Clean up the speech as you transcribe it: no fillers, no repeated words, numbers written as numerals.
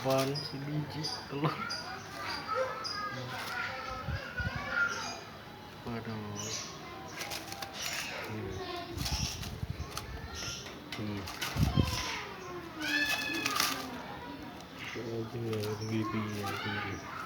apaan sih biji telur. Waduh. Aja pipi ya.